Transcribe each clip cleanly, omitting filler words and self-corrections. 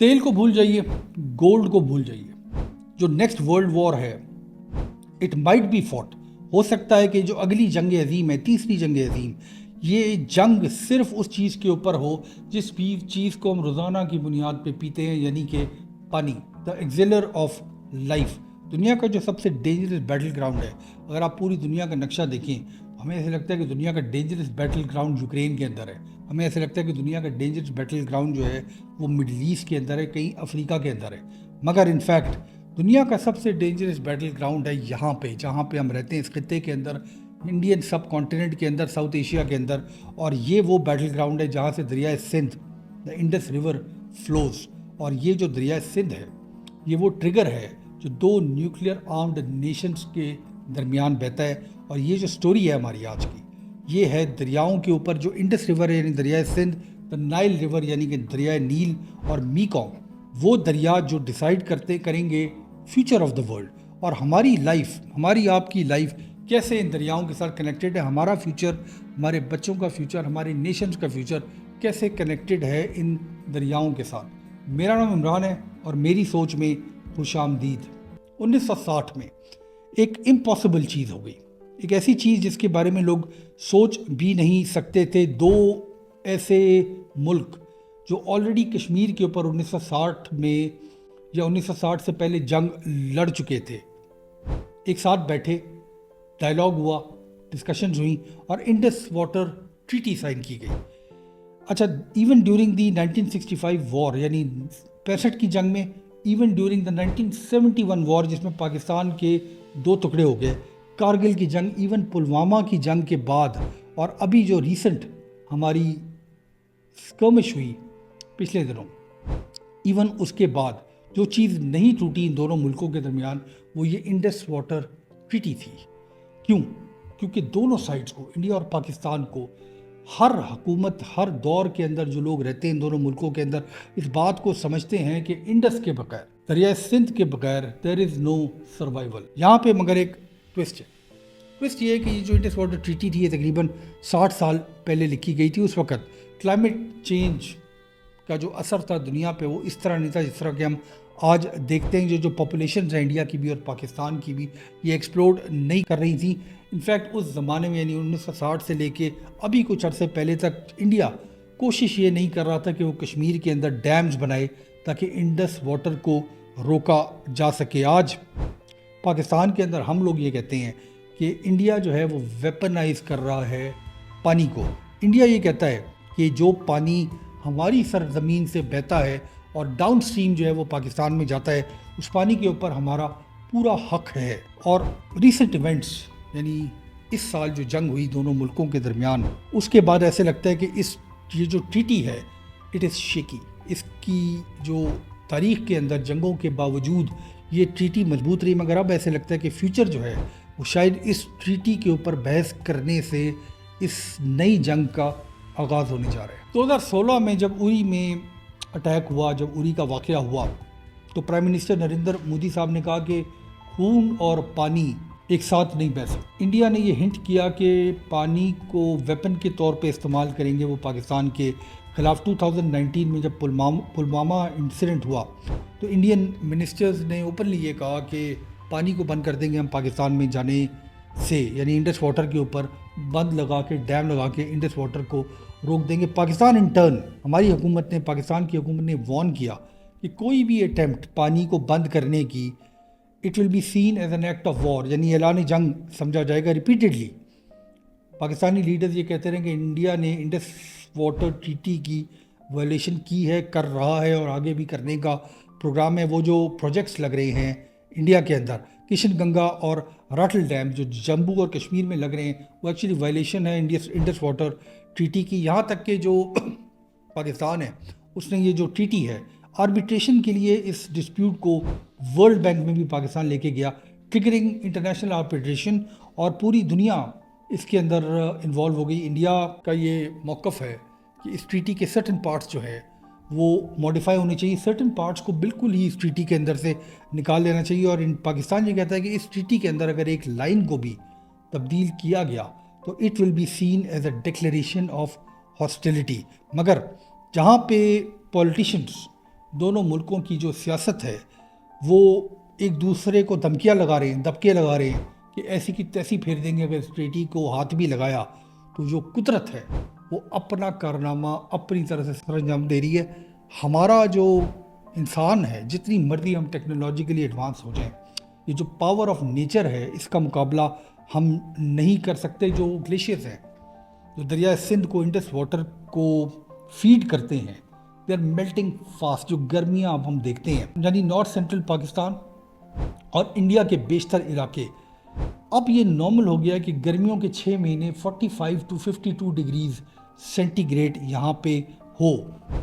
तेल को भूल जाइए, गोल्ड को भूल जाइए। जो नेक्स्ट वर्ल्ड वॉर है, इट माइट बी फॉट, हो सकता है कि जो अगली जंग अजीम है, तीसरी जंग अजीम, ये जंग सिर्फ उस चीज़ के ऊपर हो जिस भी चीज़ को हम रोज़ाना की बुनियाद पे पीते हैं, यानी कि पानी, द एक्सिलर ऑफ लाइफ। दुनिया का जो सबसे डेंजरस बैटल ग्राउंड है, अगर आप पूरी दुनिया का नक्शा देखें, हमें ऐसा लगता है कि दुनिया का डेंजरस बैटल ग्राउंड यूक्रेन के अंदर है। हमें ऐसा लगता है कि दुनिया का डेंजरस बैटल ग्राउंड जो है वो मिडल ईस्ट के अंदर है, कहीं अफ्रीका के अंदर है। मगर इनफैक्ट दुनिया का सबसे डेंजरस बैटल ग्राउंड है यहाँ पे, जहाँ पे हम रहते हैं, इस खत्ते के अंदर, इंडियन सब कॉन्टिनेंट के अंदर, साउथ एशिया के अंदर। और ये वो बैटल ग्राउंड है जहाँ से दरिया Sindh, the Indus river flows. और ये जो दरिया सिंध है, ये वो ट्रिगर है जो दो न्यूक्लियर आर्म्ड नेशंस के दरमियान बहता है। और ये जो स्टोरी है हमारी आज की, ये है दरियाओं के ऊपर, जो इंडस रिवर है यानी दरिया सिंध, द नाइल रिवर यानी कि दरिया नील, और मीकॉन्ग, वो दरिया जो डिसाइड करेंगे फ्यूचर ऑफ द वर्ल्ड। और हमारी लाइफ, हमारी आपकी लाइफ कैसे इन दरियाओं के साथ कनेक्टेड है, हमारा फ्यूचर, हमारे बच्चों का फ्यूचर, हमारे नेशंस का फ्यूचर कैसे कनेक्टेड है इन दरियाओं के साथ। मेरा नाम इमरान है और मेरी सोच में खुश आमदीद। 1960 में एक इम्पॉसिबल चीज़ हो गई, एक ऐसी चीज़ जिसके बारे में लोग सोच भी नहीं सकते थे। दो ऐसे मुल्क जो ऑलरेडी कश्मीर के ऊपर 1960 में या 1960 से पहले जंग लड़ चुके थे, एक साथ बैठे, डायलॉग हुआ, डिस्कशंस हुई और इंडस वाटर ट्रीटी साइन की गई। अच्छा, इवन ड्यूरिंग दी 1965 वॉर यानी 65 की जंग में, इवन ड्यूरिंग द 1971 वॉर जिसमें पाकिस्तान के दो टुकड़े हो गए, कारगिल की जंग, इवन पुलवामा की जंग के बाद, और अभी जो रिसेंट हमारी स्कर्मिश हुई पिछले दिनों, इवन उसके बाद जो चीज़ नहीं टूटी इन दोनों मुल्कों के दरमियान, वो ये इंडस वाटर ट्रीटी थी। क्यों? क्योंकि दोनों साइड्स को, इंडिया और पाकिस्तान को, हर हुकूमत, हर दौर के अंदर जो लोग रहते हैं इन दोनों मुल्कों के अंदर, इस बात को समझते हैं कि इंडस के बगैर, दरिया सिंध के बगैर देयर इज़ नो सर्वाइवल। यहाँ पे मगर एक ट्विस्ट है। ट्विस्ट ये है कि ये जो इंडस वाटर ट्रीटी थी, ये तकरीबन 60 साल पहले लिखी गई थी। उस वक्त क्लाइमेट चेंज का जो असर था दुनिया पे, वो इस तरह नहीं था जिस तरह के हम आज देखते हैं। जो पॉपुलेशन है इंडिया की भी और पाकिस्तान की भी, ये एक्सप्लोड नहीं कर रही थी। इनफैक्ट उस ज़माने में यानी 1960 से लेके अभी कुछ अरसे पहले तक इंडिया कोशिश ये नहीं कर रहा था कि वो कश्मीर के अंदर डैम्स बनाए ताकि इंडस वाटर को रोका जा सके। आज पाकिस्तान के अंदर हम लोग ये कहते हैं कि इंडिया जो है वो वेपनाइज कर रहा है पानी को। इंडिया ये कहता है कि जो पानी हमारी सरजमीन से बहता है और डाउन स्ट्रीम जो है वो पाकिस्तान में जाता है, उस पानी के ऊपर हमारा पूरा हक है। और रीसेंट इवेंट्स यानी इस साल जो जंग हुई दोनों मुल्कों के दरमियान, उसके बाद ऐसे लगता है कि ये जो ट्रीटी है, इट इज़ शेकी। इसकी जो तारीख़ के अंदर जंगों के बावजूद ये ट्रीटी मजबूत रही, मगर अब ऐसे लगता है कि फ्यूचर जो है वो शायद इस ट्रीटी के ऊपर बहस करने से इस नई जंग का आगाज़ होने जा रहा है। 2016 में जब उरी में अटैक हुआ, जब उरी का वाक़या हुआ, तो प्राइम मिनिस्टर नरेंद्र मोदी साहब ने कहा कि खून और पानी एक साथ नहीं बह सकते। इंडिया ने ये हिंट किया कि पानी को वेपन के तौर पे इस्तेमाल करेंगे वो पाकिस्तान के ख़िलाफ़। 2019 में जब पुलवामा इंसिडेंट हुआ तो इंडियन मिनिस्टर्स ने ओपनली ये कहा कि पानी को बंद कर देंगे हम पाकिस्तान में जाने से, यानी इंडस वाटर के ऊपर बंद लगा के, डैम लगा के इंडस वाटर को रोक देंगे। पाकिस्तान इन टर्न, हमारी हुकूमत ने, पाकिस्तान की हुकूमत ने वार्न किया कि कोई भी अटैम्प्ट पानी को बंद करने की, it will be seen as an act of war, यानी ऐलान जंग समझा जाएगा। रिपीटेडली पाकिस्तानी लीडर्स ये कहते रहे कि इंडिया ने इंडस वाटर ट्रीटी की वायलेशन की है, कर रहा है और आगे भी करने का प्रोग्राम है। वो जो प्रोजेक्ट्स लग रहे हैं इंडिया के अंदर, किशन गंगा और राटल डैम जो जम्मू और कश्मीर में लग रहे हैं, वो एक्चुअली वायलेशन है इंडस वाटर ट्रीटी की। यहाँ तक कि जो पाकिस्तान है उसने ये जो ट्रीटी है, आर्बिट्रेशन के लिए इस डिस्प्यूट को वर्ल्ड बैंक में भी पाकिस्तान लेके गया, ट्रिगरिंग इंटरनेशनल आर्बिट्रेशन, और पूरी दुनिया इसके अंदर इन्वॉल्व हो गई। इंडिया का ये मौक़िफ़ है कि इस ट्रीटी के सर्टन पार्ट्स जो है वो मॉडिफाई होने चाहिए, सर्टन पार्ट्स को बिल्कुल ही इस ट्रीटी के अंदर से निकाल देना चाहिए। और पाकिस्तान ये कहता है कि इस ट्रीटी के अंदर अगर एक लाइन को भी तब्दील किया गया तो it will be seen as a declaration of hostility. मगर जहाँ पे पॉलिटिशियंस दोनों मुल्कों की जो सियासत है वो एक दूसरे को धमकियाँ लगा रहे हैं, दबके लगा रहे हैं कि ऐसी की तैसी फेर देंगे, अगर इस ट्रीटी को हाथ भी लगाया तो जो कुदरत है वो अपना कारनामा अपनी तरह से सरंजाम दे रही है। हमारा जो इंसान है, जितनी मर्जी हम टेक्नोलॉजिकली एडवांस हो जाएं, ये जो पावर ऑफ नेचर है इसका मुकाबला हम नहीं कर सकते। जो ग्लेशियर्स हैं जो दरिया सिंध को, इंडस वाटर को फीड करते हैं, दे आर मेल्टिंग फास्ट। जो गर्मियाँ अब हम देखते हैं, यानी नॉर्थ सेंट्रल पाकिस्तान और इंडिया के बेशतर इलाके, अब ये नॉर्मल हो गया है कि गर्मियों के 6 महीने 45 टू 52 डिग्रीज सेंटीग्रेड यहाँ पे हो।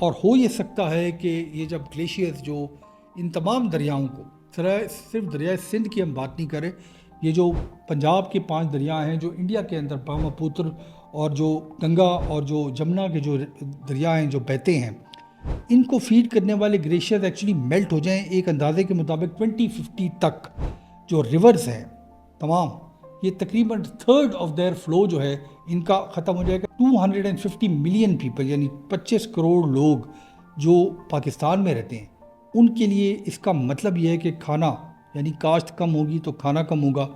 और हो ये सकता है कि ये जब ग्लेशियर्स जो इन तमाम दरियाओं को, सिर्फ दरिया सिंध की हम बात नहीं करें, ये जो पंजाब के 5 दरिया हैं जो इंडिया के अंदर ब्रह्मपुत्र और जो गंगा और जो जमुना के जो दरिया हैं जो बहते हैं, इनको फीड करने वाले ग्लेशियर्स एक्चुअली मेल्ट हो जाएं। एक अंदाजे के मुताबिक 2050 तक जो रिवर्स हैं तमाम, ये तकरीबन थर्ड ऑफ देयर फ्लो जो है इनका ख़त्म हो जाएगा। 250 मिलियन पीपल, यानी 25 करोड़ लोग जो पाकिस्तान में रहते हैं, उनके लिए इसका मतलब ये है कि खाना, यानी काश्त कम होगी तो खाना कम होगा,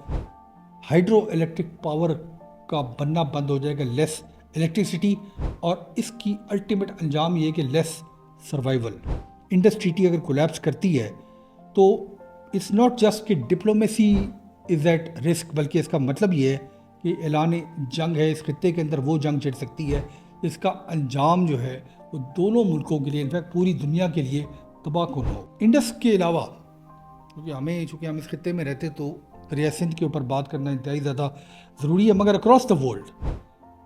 हाइड्रो इलेक्ट्रिक पावर का बनना बंद हो जाएगा, लेस इलेक्ट्रिसिटी, और इसकी अल्टीमेट अंजाम ये है कि लेस सर्वाइवल। इंडस ट्रीटी अगर कोलैप्स करती है तो इट्स नॉट जस्ट कि डिप्लोमेसी इज़ एट रिस्क, बल्कि इसका मतलब ये है कि ऐलान जंग है इस खत्ते के अंदर, वो जंग छिड़ सकती है। इसका अंजाम जो है वो दोनों मुल्कों के लिए, इनफैक्ट पूरी दुनिया के लिए तबाहकुन हो। इंडस के अलावा, क्योंकि चूँकि हम इस खत्ते में रहते तो दरिया सिंध के ऊपर बात करना इंतहाई ज़्यादा ज़रूरी है, मगर अक्रॉस द वर्ल्ड,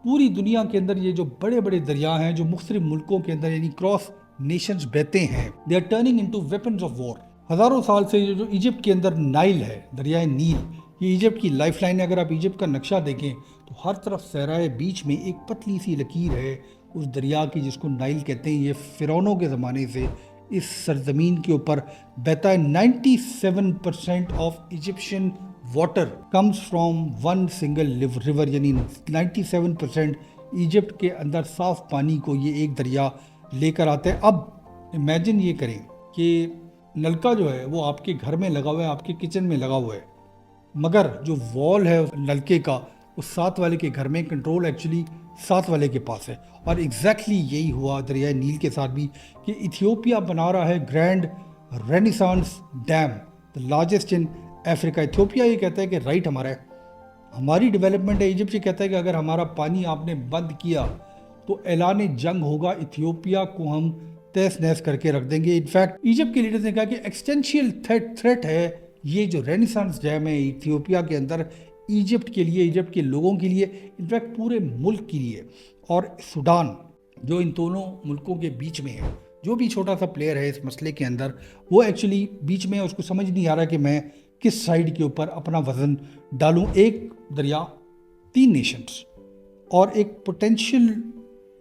पूरी दुनिया के अंदर ये जो बड़े बड़े दरिया हैं जो मुख्तलिफ मुल्कों के अंदर यानी क्रॉस नेशंस बहते हैं, they are turning into weapons of war. हज़ारों साल से जो इजिप्ट के अंदर नाइल है, दरियाए नील, ये इजिप्ट की लाइफ लाइन है। अगर आप इजिप्ट का नक्शा देखें तो हर तरफ सहराए बीच में एक पतली सी लकीर है उस दरिया की जिसको नाइल कहते हैं। ये फ़िरौनों के ज़माने से इस सरजमीन के ऊपर बहता है। 97% of Egyptian water comes from one single river, यानी 97% इजिप्ट के अंदर साफ पानी को ये एक दरिया लेकर आते हैं। अब इमेजिन ये करें कि नलका जो है वो आपके घर में लगा हुआ है, आपके किचन में लगा हुआ है, मगर जो वॉल है नलके का उस साथ वाले के घर में, कंट्रोल एक्चुअली साथ वाले के पास है। और एग्जैक्टली यही हुआ दरियाए नील के साथ भी कि इथियोपिया बना रहा है grand renaissance dam, the largest in Africa. Ethiopia ये कहता है कि राइट हमारा है, हमारी डेवलपमेंट है। इजिप्ट ये कहता है कि अगर हमारा पानी आपने बंद किया तो ऐलान जंग होगा, इथियोपिया को हम तहस नहस करके रख देंगे। इनफैक्ट इजिप्ट के लीडर्स ने कहा कि एक्सटेंशियल थ्रेट है ये जो रेनेसांस डैम है इथियोपिया के अंदर, इजिप्ट के लिए, इजिप्ट के लोगों के लिए, इनफैक्ट पूरे मुल्क के लिए। और सूडान जो इन दोनों मुल्कों के बीच में है, जो भी छोटा सा प्लेयर है इस मसले के अंदर, वो एक्चुअली बीच में उसको समझ नहीं आ रहा कि मैं किस साइड के ऊपर अपना वज़न डालूं। एक दरिया, 3 नेशंस और एक पोटेंशियल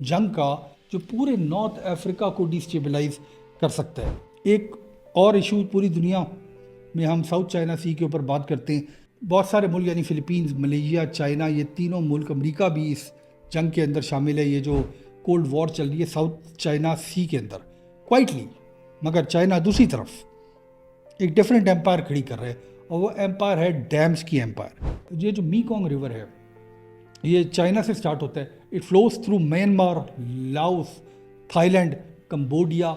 जंग का जो पूरे नॉर्थ अफ्रीका को डिस्टेबलाइज कर सकता है। एक और इशू पूरी दुनिया में, हम साउथ चाइना सी के ऊपर बात करते हैं, बहुत सारे मुल्क यानी फ़िलिपींस, मलेशिया, चाइना, ये तीनों मुल्क, अमेरिका भी इस जंग के अंदर शामिल है। ये जो कोल्ड वॉर चल रही है साउथ चाइना सी के अंदर क्वाइटली, मगर चाइना दूसरी तरफ एक डिफरेंट एम्पायर खड़ी कर रहे हैं, और वो एम्पायर है डैम्स की एम्पायर। ये जो मीकोंग रिवर है ये चाइना से स्टार्ट होता है, it flows through Myanmar, Laos, Thailand, Cambodia,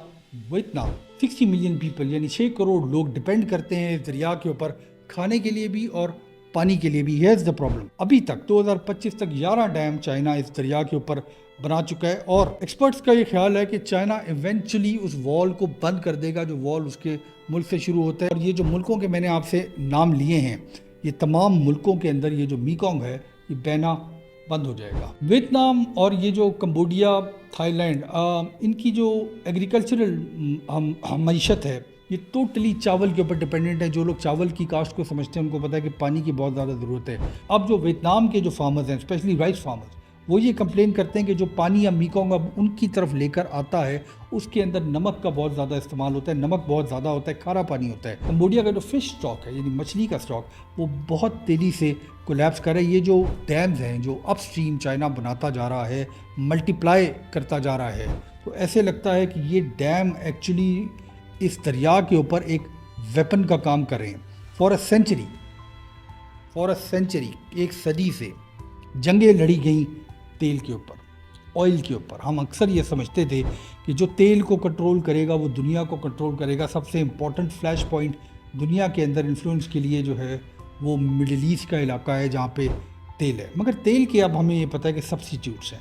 Vietnam. 60 million people यानी 6 करोड़ लोग डिपेंड करते हैं इस दरिया के ऊपर, खाने के लिए भी और पानी के लिए भी। हियर्स द प्रॉब्लम, अभी तक 2025 तक 11 डैम चाइना इस दरिया के ऊपर बना चुका है, और एक्सपर्ट्स का ये ख्याल है कि चाइना इवेंचुअली उस वॉल को बंद कर देगा जो वॉल उसके मुल्क से शुरू होता है। और ये जो मुल्कों के मैंने आपसे नाम लिए हैं, ये तमाम मुल्कों के अंदर ये जो मीकोंग है ये बहना बंद हो जाएगा। वियतनाम और ये जो कंबोडिया, थाईलैंड, इनकी जो एग्रीकल्चरल मईशत है ये टोटली चावल के ऊपर डिपेंडेंट है। जो लोग चावल की काश्त को समझते हैं उनको पता है कि पानी की बहुत ज़्यादा ज़रूरत है। अब जो वियतनाम के जो फार्मर्स हैं, स्पेशली राइस फार्मर्स, वो ये कंप्लेन करते हैं कि जो पानी या मीकोंग अब उनकी तरफ लेकर आता है उसके अंदर नमक का बहुत ज़्यादा इस्तेमाल होता है, नमक बहुत ज़्यादा होता है, खारा पानी होता है। कंबोडिया का जो फिश स्टॉक है यानी मछली का स्टॉक, वो बहुत तेज़ी से कोलैप्स कर रहा है। ये जो डैम्स हैं जो अपस्ट्रीम चाइना बनाता जा रहा है, मल्टीप्लाई करता जा रहा है, तो ऐसे लगता है कि ये डैम एक्चुअली اس دریا کے اوپر ایک ویپن کا کام کر رہے ہیں. فار اے سینچری ایک صدی سے جنگیں لڑی گئیں تیل کے اوپر, آئل کے اوپر. ہم اکثر یہ سمجھتے تھے کہ جو تیل کو کنٹرول کرے گا وہ دنیا کو کنٹرول کرے گا. سب سے امپورٹنٹ فلیش پوائنٹ دنیا کے اندر انفلوئنس کے لیے جو ہے وہ مڈل ایسٹ کا علاقہ ہے جہاں پہ تیل ہے. مگر تیل کے اب ہمیں یہ پتہ ہے کہ سبسٹیٹیوٹس ہیں.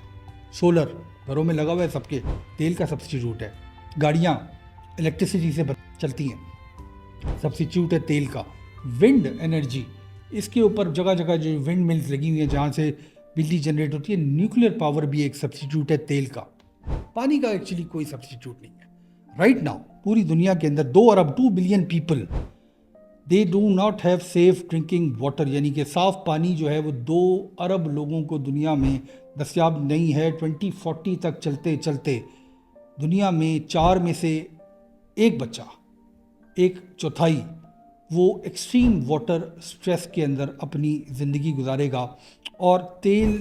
سولر گھروں میں لگا ہوا ہے سب کے, تیل کا سبسٹیٹیوٹ ہے. گاڑیاں الیکٹریسٹی سے چلتی ہیں, سبسٹیٹیوٹ ہے تیل کا. ونڈ انرجی, اس کے اوپر جگہ جگہ جو ونڈ ملز لگی ہوئی ہیں جہاں سے بجلی جنریٹ ہوتی ہے. نیوکلیر پاور بھی ایک سبسٹیٹیوٹ ہے تیل کا. پانی کا ایکچولی کوئی سبسٹیٹیوٹ نہیں ہے. رائٹ ناؤ پوری دنیا کے اندر 2 ارب 2 billion people they do not have safe drinking water, یعنی کہ صاف پانی جو ہے وہ 2 ارب لوگوں کو دنیا میں دستیاب نہیں ہے. 2040 تک چلتے چلتے دنیا میں 4 میں سے 1 بچہ, 1/4 وہ ایکسٹریم واٹر سٹریس کے اندر اپنی زندگی گزارے گا, اور تیل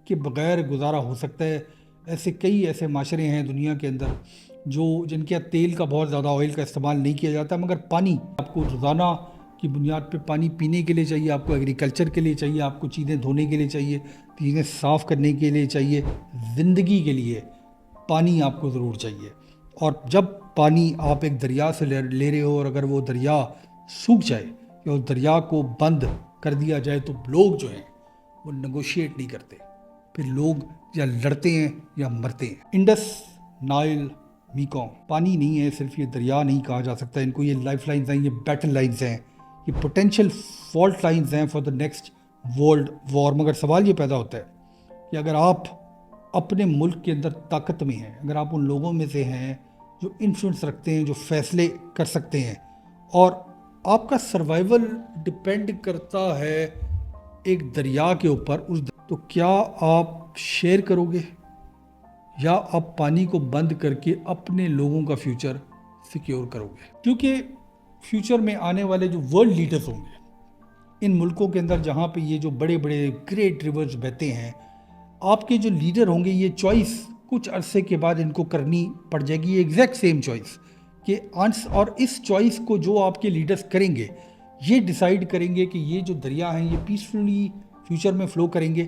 کے بغیر گزارا ہو سکتا ہے. ایسے معاشرے ہیں دنیا کے اندر جن کے تیل کا بہت زیادہ آئل کا استعمال نہیں کیا جاتا, مگر پانی آپ کو روزانہ کی بنیاد پہ پانی پینے کے لیے چاہیے, آپ کو ایگریکلچر کے لیے چاہیے, آپ کو چیزیں دھونے کے لیے چاہیے, چیزیں صاف کرنے کے لیے چاہیے. زندگی کے لیے پانی آپ کو ضرور چاہیے. اور جب پانی آپ ایک دریا سے لے رہے ہو اور اگر وہ دریا سوکھ جائے یا اس دریا کو بند کر دیا جائے تو لوگ جو ہیں وہ نیگوشیٹ نہیں کرتے, پھر لوگ یا لڑتے ہیں یا مرتے ہیں. انڈس, نائل, میکونگ, پانی نہیں ہے صرف, یہ دریا نہیں کہا جا سکتا ان کو. یہ لائف لائنز ہیں, یہ بیٹل لائنز ہیں, یہ پوٹینشیل فالٹ لائنز ہیں for the next world war. مگر سوال یہ پیدا ہوتا ہے کہ اگر آپ اپنے ملک کے اندر طاقت میں ہیں, اگر آپ ان لوگوں میں سے ہیں جو انفلوئنس رکھتے ہیں, جو فیصلے کر سکتے ہیں, اور آپ کا سروائیول ڈپینڈ کرتا ہے ایک دریا کے اوپر, تو کیا آپ شیئر کرو گے یا آپ پانی کو بند کر کے اپنے لوگوں کا فیوچر سیکیور کرو گے؟ کیونکہ فیوچر میں آنے والے جو ورلڈ لیڈرز ہوں گے ان ملکوں کے اندر جہاں پہ یہ جو بڑے بڑے گریٹ ریورز بہتے ہیں, آپ کے جو لیڈر ہوں گے یہ چوائس کچھ عرصے کے بعد ان کو کرنی پڑ جائے گی, یہ ایگزیکٹ سیم چوائس کہ اور اس چوائس کو جو آپ کے لیڈرز کریں گے یہ ڈیسائیڈ کریں گے کہ یہ جو دریا ہیں یہ پیسفلی فیوچر میں فلو کریں گے,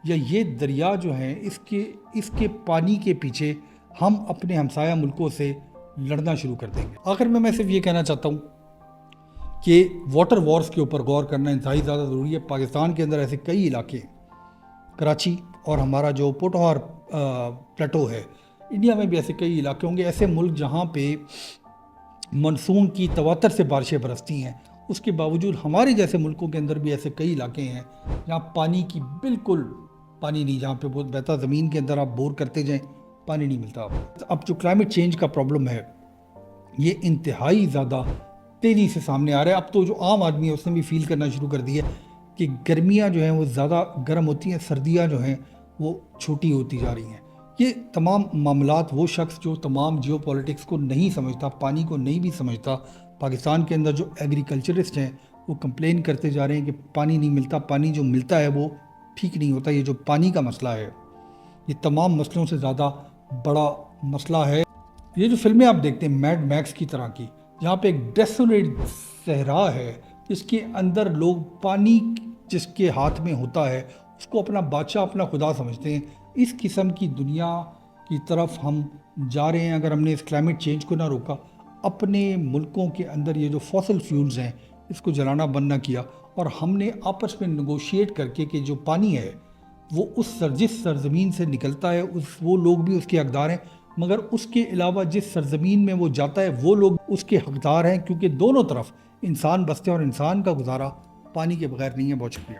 یا یہ دریا جو ہیں اس کے پانی کے پیچھے ہم اپنے ہمسایہ ملکوں سے لڑنا شروع کر دیں گے. آخر میں صرف یہ کہنا چاہتا ہوں کہ واٹر وارز کے اوپر غور کرنا انتہائی زیادہ ضروری ہے. پاکستان کے اندر ایسے کئی علاقے ہیں, کراچی اور ہمارا جو پوٹوہار پلیٹو ہے, انڈیا میں بھی ایسے کئی علاقے ہوں گے, ایسے ملک جہاں پہ مانسون کی تواتر سے بارشیں برستی ہیں. اس کے باوجود ہمارے جیسے ملکوں کے اندر بھی ایسے کئی علاقے ہیں جہاں پانی کی بالکل پانی نہیں, جہاں پہ بہت بہتا زمین کے اندر آپ بور کرتے جائیں پانی نہیں ملتا. اب جو کلائمیٹ چینج کا پرابلم ہے یہ انتہائی زیادہ تیزی سے سامنے آ رہا ہے. اب تو جو عام آدمی ہے اس نے بھی فیل کرنا شروع کر دیا ہے کہ گرمیاں جو ہیں وہ زیادہ گرم ہوتی ہیں, سردیاں جو ہیں وہ چھوٹی ہوتی جا رہی ہیں. یہ تمام معاملات وہ شخص جو تمام جیو پولیٹکس کو نہیں سمجھتا, پانی کو نہیں بھی سمجھتا, پاکستان کے اندر جو ایگریکلچرسٹ ہیں وہ کمپلین کرتے جا رہے ہیں کہ پانی نہیں ملتا, پانی جو ملتا ہے وہ ٹھیک نہیں ہوتا. یہ جو پانی کا مسئلہ ہے یہ تمام مسئلوں سے زیادہ بڑا مسئلہ ہے. یہ جو فلمیں آپ دیکھتے ہیں میڈ میکس کی طرح کی, جہاں پہ ایک ڈیسولیٹ صحرا ہے جس کے اندر لوگ پانی جس کے ہاتھ میں ہوتا ہے اس کو اپنا بادشاہ, اپنا خدا سمجھتے ہیں, اس قسم کی دنیا کی طرف ہم جا رہے ہیں. اگر ہم نے اس کلائمیٹ چینج کو نہ روکا, اپنے ملکوں کے اندر یہ جو فوسل فیولز ہیں اس کو جلانا بند نہ کیا, اور ہم نے آپس میں نیگوشیٹ کر کے کہ جو پانی ہے وہ جس سرزمین سے نکلتا ہے وہ لوگ بھی اس کے حقدار ہیں, مگر اس کے علاوہ جس سرزمین میں وہ جاتا ہے وہ لوگ اس کے حقدار ہیں, کیونکہ دونوں طرف انسان بستے ہیں اور انسان کا گزارا پانی کے بغیر نہیں ہے. بہت شکریہ.